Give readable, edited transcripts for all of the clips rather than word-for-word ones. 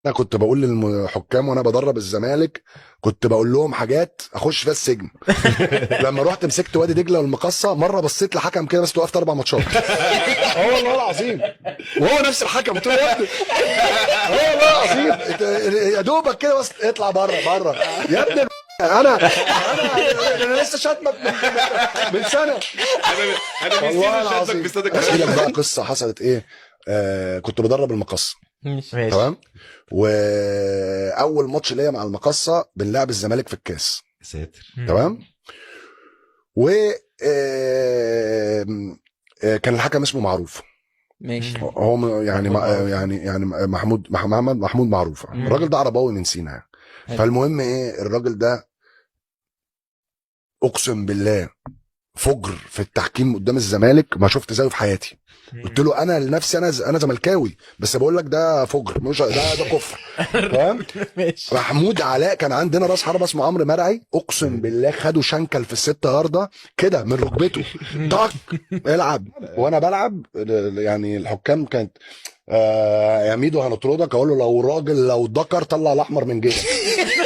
انا كنت بقول للحكام وانا بدرب الزمالك، كنت بقول لهم حاجات اخش فيها السجن. لما رحت مسكت وادي دجله والمقصه مره، بصيت لحكم كده بس وقفت 4 ماتشات. اه والله العظيم، وهو نفس الحكم. قلت له يا ابني اه والله العظيم يا دوبك كده بس اطلع بره بره يا ابني. انا لسه شاتمك من سنه. انا والله نسيت شاتمك العظيم. بصدق. احكي لك بقى قصه حصلت ايه. كنت بدرب المقصه، ماشي. تمام. واول ماتش ليا مع المقصه بنلعب الزمالك في الكاس، ساتر. تمام. و كان الحكم اسمه معروف. ماشي. هو يعني محمود معروف. يعني محمود معروف. الراجل ده عرباوي من سينا يعني. حلو. فالمهم ايه، الراجل ده اقسم بالله فجر في التحكيم قدام الزمالك ما شفت زيه في حياتي. قلت له انا لنفسي انا زملكاوي، بس بقول لك ده فجر، مش ده كفر. تمام. ماشي. محمود علاء كان عندنا راس حربه اسمه عمرو مرعي، اقسم بالله خدوا شنكل في ال6 ياردة كده من ركبته. طق العب. وانا بلعب يعني الحكام كانت يا ميدو هنطردك، اقول له لو راجل لو ذكر طلع الاحمر من جيبك.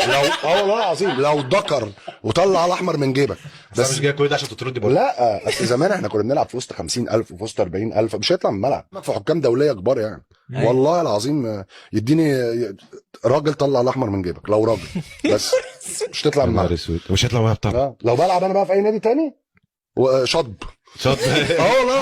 لو والله العظيم لو ذكر وطلع الاحمر من جيبك. بس مش جاي كل ده عشان تطردي برضه. لا اصل زمان احنا كنا بنلعب في وسط 50,000 وفي وسط 40,000، مش هيطلع من الملعب في حكام دوليه كبار يعني. أيوة. والله العظيم يديني راجل طلع الاحمر من جيبك لو راجل، بس مش تطلع يا من نهار الملعب. اسود، مش هيطلع معايا بتاع لو بلعب انا بقى في اي نادي تاني وشطب. شاطر. اه والله